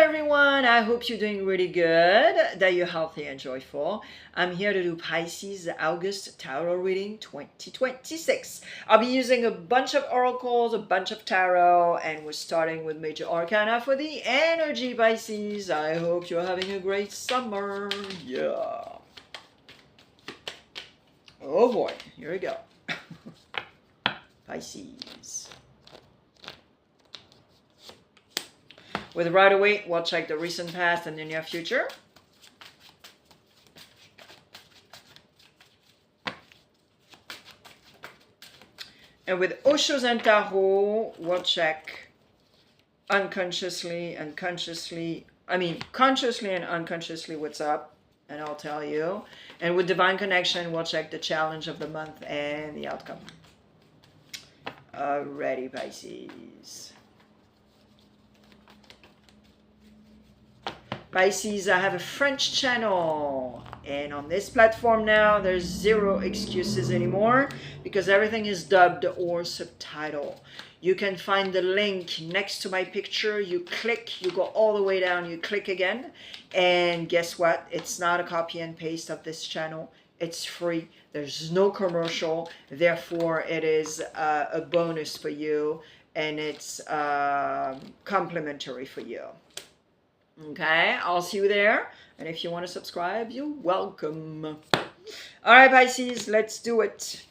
everyone, I hope you're doing really good, that you're healthy and joyful. I'm here to do Pisces August Tarot Reading 2026. I'll be using a bunch of oracles, a bunch of tarot, and we're starting with Major Arcana for the energy, Pisces. I hope you're having a great summer. Yeah. Oh boy, here we go. Pisces. With Rider-Waite, we'll check the recent past and the near future. And with Osho and Tarot, we'll check consciously and unconsciously what's up, and I'll tell you. And with Divine Connection, we'll check the challenge of the month and the outcome. Alrighty, Pisces. Pisces, I have a French channel, and on this platform now there's zero excuses anymore because everything is dubbed or subtitled. You can find the link next to my picture. You click, you go all the way down, you click again, and guess what? It's not a copy and paste of this channel. It's free. There's no commercial, therefore it is a bonus for you, and it's complimentary for you. Okay, I'll see you there. And if you want to subscribe, you're welcome. All right, Pisces, let's do it.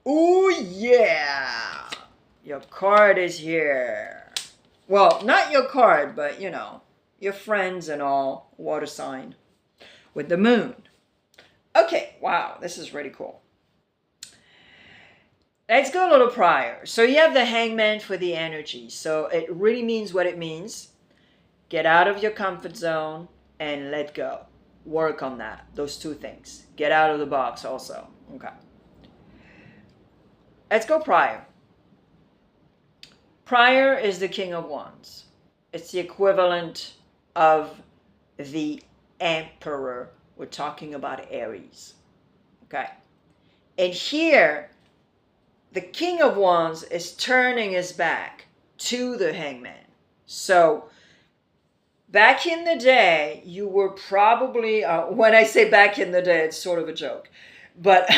Oh, yeah. Your card is here. Well, not your card, but, you know, your friends and all, water sign with the moon. Okay, wow, this is really cool. Let's go a little prior. So you have the Hangman for the energy. So it really means what it means. Get out of your comfort zone and let go. Work on that. Those two things. Get out of the box also. Okay. Let's go prior. Prior is the King of Wands. It's the equivalent of the Emperor. We're talking about Aries. Okay. And here, the King of Wands is turning his back to the Hangman. So, back in the day, you were probably, when I say back in the day, it's sort of a joke. But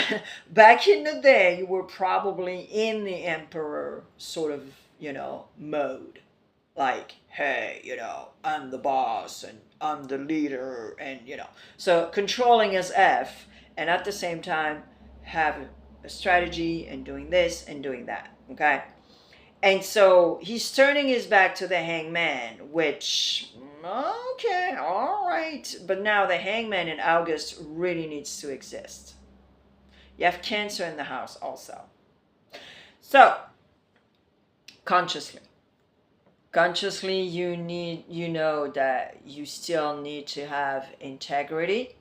back in the day, you were probably in the Emperor sort of, you know, mode. Like, hey, you know, I'm the boss and I'm the leader and, you know. So controlling as F and at the same time have a strategy and doing this and doing that, okay? And so he's turning his back to the Hangman, which, okay, all right. But now the Hangman in August really needs to exist. You have Cancer in the house also. So, consciously, you know that you still need to have integrity.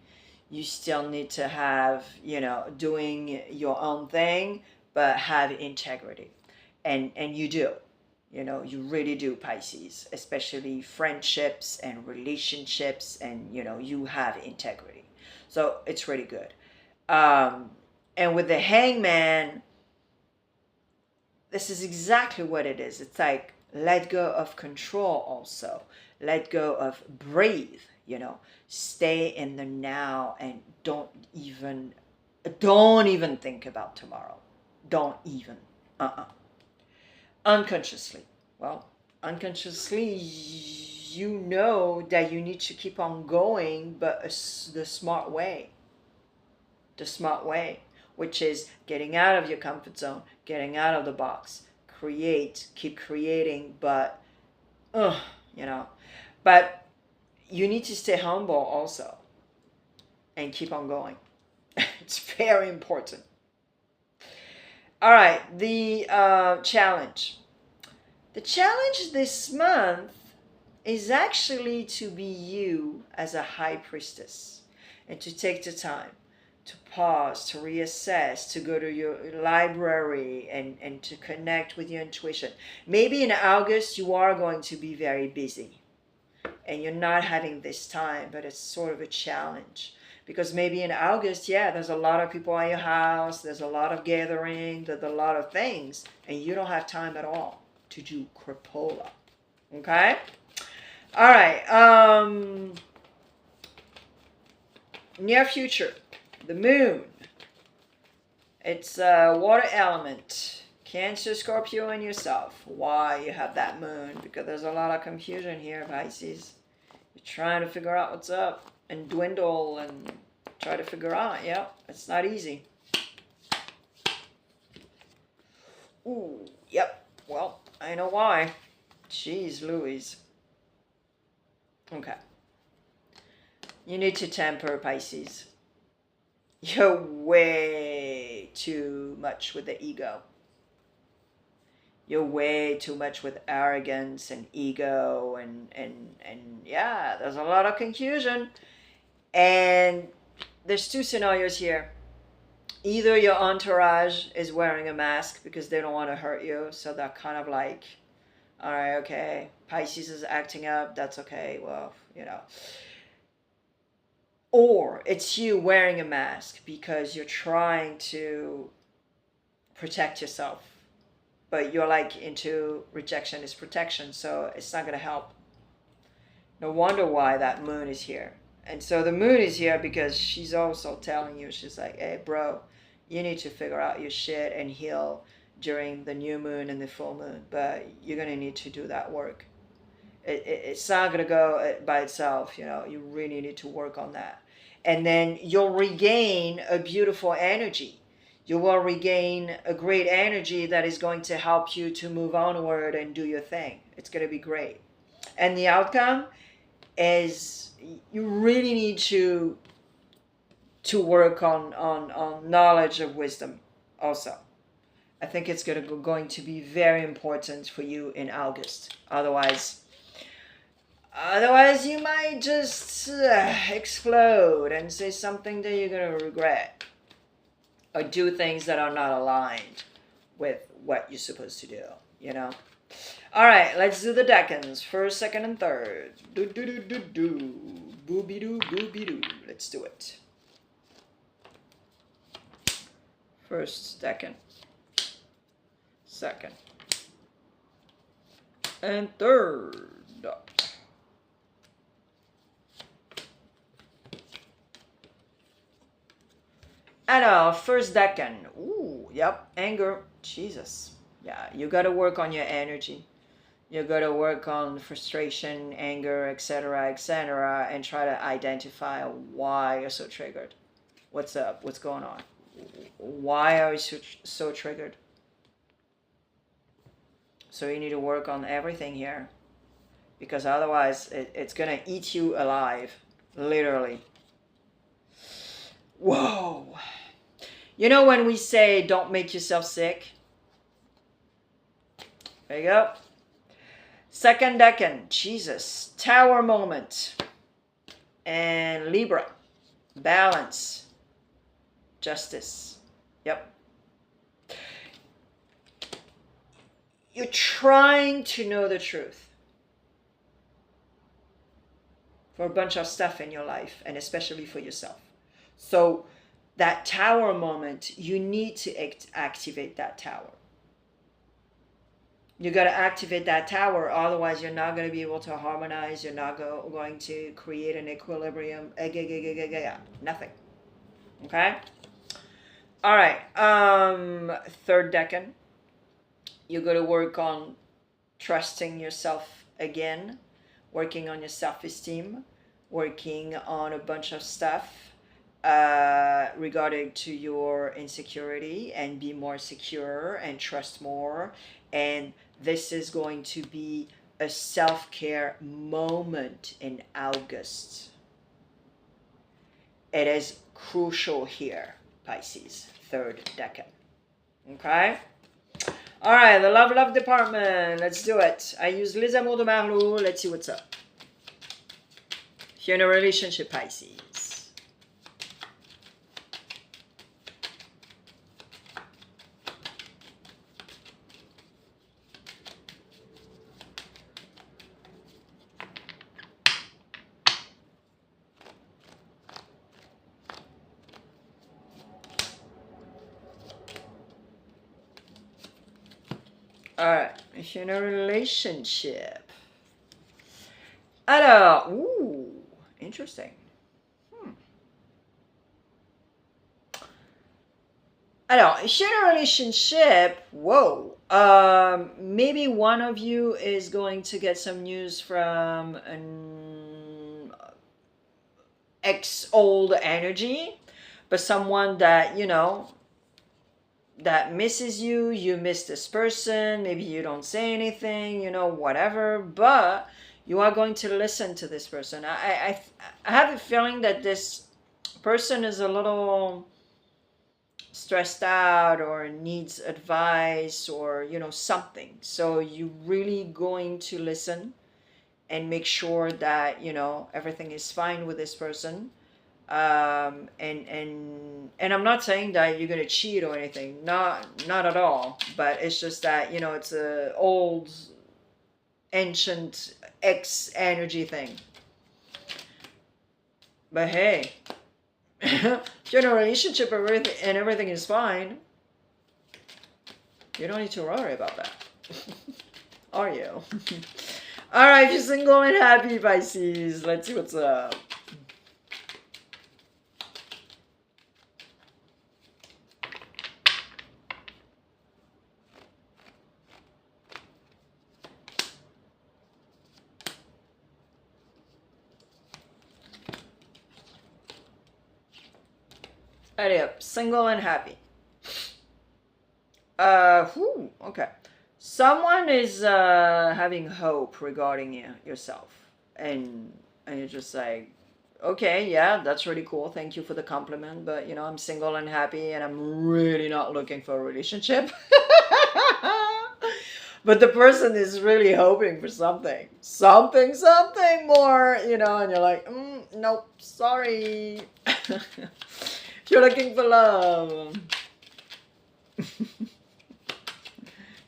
You still need to have, you know, doing your own thing, but have integrity. And you do, you know, you really do, Pisces, especially friendships and relationships, and, you know, you have integrity. So it's really good. And with the Hangman, this is exactly what it is. It's like, let go of control also. Let go of breathe, you know, stay in the now and don't even think about tomorrow. Don't even, Unconsciously, unconsciously, you know that you need to keep on going, but the smart way, which is getting out of your comfort zone, getting out of the box, keep creating, but, you know, but you need to stay humble also and keep on going. It's very important. All right, the challenge. The challenge this month is actually to be you as a high priestess and to take the time to pause, to reassess, to go to your library and to connect with your intuition. Maybe in August you are going to be very busy and you're not having this time, but it's sort of a challenge. Because maybe in August, yeah, there's a lot of people at your house, there's a lot of gathering, there's a lot of things, and you don't have time at all to do crapola, okay? All right. Near future, the moon. It's a water element. Cancer, Scorpio, and yourself. Why you have that moon? Because there's a lot of confusion here, Pisces. You're trying to figure out what's up and dwindle and try to figure out. Yeah, it's not easy. Ooh, yep. Well, I know why. Jeez Louise. Okay. You need to temper, Pisces. You're way too much with the ego. You're way too much with arrogance and ego and yeah, there's a lot of confusion. And there's two scenarios here. Either your entourage is wearing a mask because they don't want to hurt you, so they're kind of like, all right, okay, Pisces is acting up, that's okay, well, you know. Or it's you wearing a mask because you're trying to protect yourself, but you're like into rejection is protection, so it's not going to help. No wonder why that moon is here. And so the moon is here because she's also telling you, she's like, hey, bro, you need to figure out your shit and heal during the new moon and the full moon, but you're going to need to do that work. It's not going to go by itself, you know, you really need to work on that. And then you'll regain a beautiful energy. You will regain a great energy that is going to help you to move onward and do your thing. It's going to be great. And the outcome is you really need to work on knowledge of wisdom also. I think it's going to be very important for you in August. Otherwise you might just explode and say something that you're going to regret. Or do things that are not aligned with what you're supposed to do, you know? All right, let's do the decans. First, second, and third. Do-do-do-do-do. Booby-doo, booby-doo. Let's do it. First, decan. Second. And third. Alors, first decan. Ooh, yep, anger. Jesus. Yeah, you got to work on your energy. You got to work on frustration, anger, etc., and try to identify why you're so triggered. What's up? What's going on? Why are you so triggered? So you need to work on everything here, because otherwise it's going to eat you alive, literally. Whoa. You know when we say don't make yourself sick? There you go. Second decan, Jesus, Tower moment. And Libra, balance, justice. Yep. You're trying to know the truth for a bunch of stuff in your life, and especially for yourself. So that tower moment, you need to activate that tower. You got to activate that tower, otherwise you're not going to be able to harmonize, you're not going to create an equilibrium, nothing. Okay? All right, third decan. You got to work on trusting yourself again, working on your self-esteem, working on a bunch of stuff regarding to your insecurity, and be more secure and trust more. And this is going to be a self-care moment in August. It is crucial here, Pisces, third decan. Okay? All right, the love department. Let's do it. I use Les Amours de Marlot. Let's see what's up. If you're in a relationship, Pisces. All right, if you're in a relationship, Alors, ooh, interesting. Alors, if you're in a relationship, whoa, maybe one of you is going to get some news from an ex-old energy, but someone that, you know, that misses you, you miss this person, maybe you don't say anything, you know, whatever, but you are going to listen to this person. I have a feeling that this person is a little stressed out or needs advice or, you know, something. So you really going to listen and make sure that, you know, everything is fine with this person. And I'm not saying that you're gonna cheat or anything, not at all, but it's just that, you know, it's a old ancient ex energy thing. But hey, if you're in a relationship and everything is fine, you don't need to worry about that. Are you? All right, you're single and happy, Pisces. Let's see what's up. Allez up, single and happy. Okay. Someone is having hope regarding yourself, and you're just like, okay, yeah, that's really cool. Thank you for the compliment, but you know, I'm single and happy, and I'm really not looking for a relationship. But the person is really hoping for something, something more, you know, and you're like, nope, sorry. You're looking for love.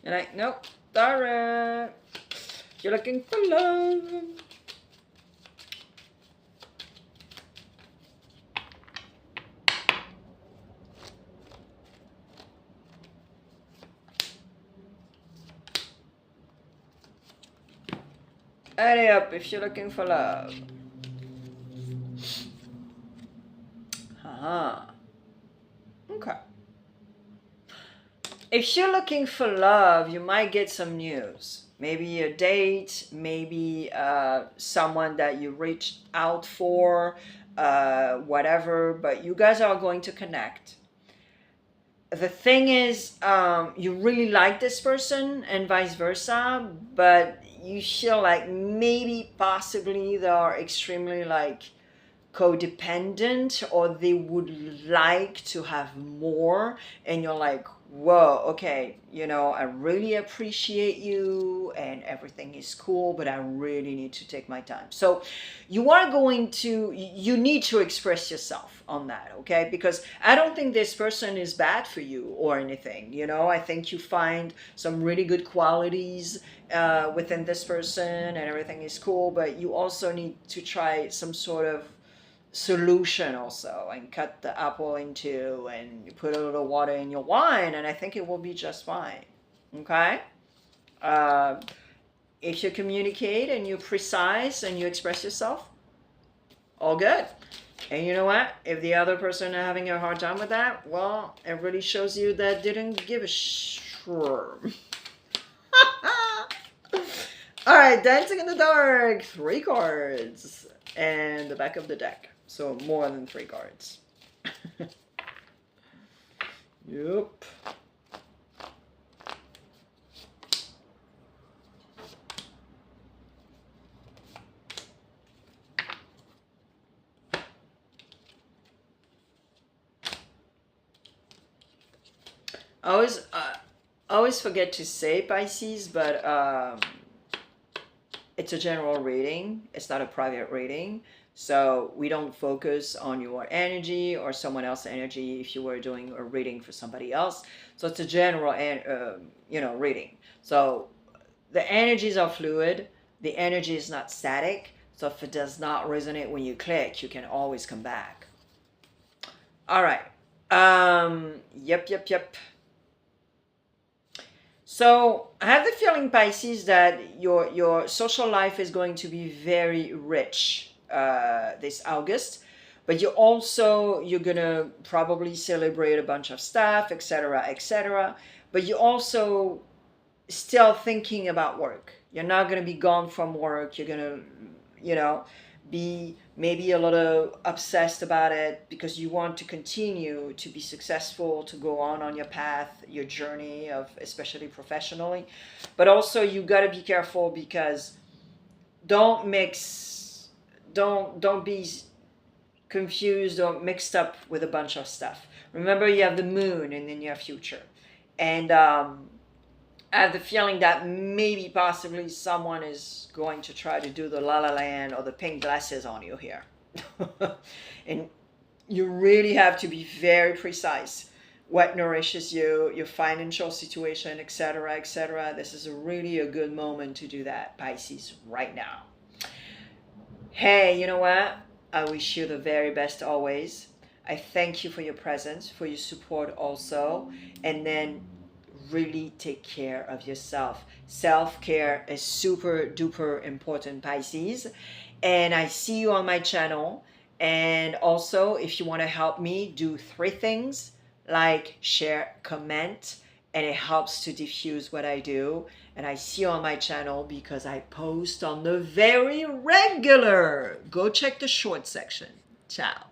You're like, nope, sorry. You're looking for love. Hurry up if you're looking for love. Okay. If you're looking for love, you might get some news. Maybe a date, maybe someone that you reached out for, whatever, but you guys are going to connect. The thing is, you really like this person and vice versa, but you feel like maybe possibly they are extremely like codependent, or they would like to have more, and you're like, whoa, okay, you know, I really appreciate you and everything is cool, but I really need to take my time. So you need to express yourself on that, okay? Because I don't think this person is bad for you or anything, you know. I think you find some really good qualities within this person and everything is cool, but you also need to try some sort of solution also, and cut the apple in two, and you put a little water in your wine, and I think it will be just fine. Okay. If you communicate and you're precise and you express yourself, all good. And you know what, if the other person are having a hard time with that, well, it really shows you that didn't give a sure. All right, dancing in the dark, 3 cards and the back of the deck. So more than 3 cards. Yep. I always forget to say Pisces, but it's a general reading. It's not a private reading. So we don't focus on your energy or someone else's energy if you were doing a reading for somebody else. So it's a general, reading. So the energies are fluid. The energy is not static. So if it does not resonate when you click, you can always come back. All right. Yep. So I have the feeling, Pisces, that your social life is going to be very rich this August, but you're gonna probably celebrate a bunch of stuff, etc., etc. But you also still thinking about work. You're not going to be gone from work. You're going to, you know, be maybe a little obsessed about it because you want to continue to be successful, to go on your path, your journey of, especially professionally. But also you got to be careful because don't mix, don't be confused or mixed up with a bunch of stuff. Remember, you have the moon in the near future, and I have the feeling that maybe possibly someone is going to try to do the La La Land or the pink glasses on you here. And you really have to be very precise what nourishes you, your financial situation, etc., etc. This is really a good moment to do that, Pisces, right now. Hey, you know what? I wish you the very best always. I thank you for your presence, for your support also. And then really take care of yourself. Self-care is super duper important, Pisces. And I see you on my channel. And also, if you want to help me, do 3 things like share, comment, and it helps to diffuse what I do. And I see you on my channel because I post on the very regular. Go check the short section. Ciao.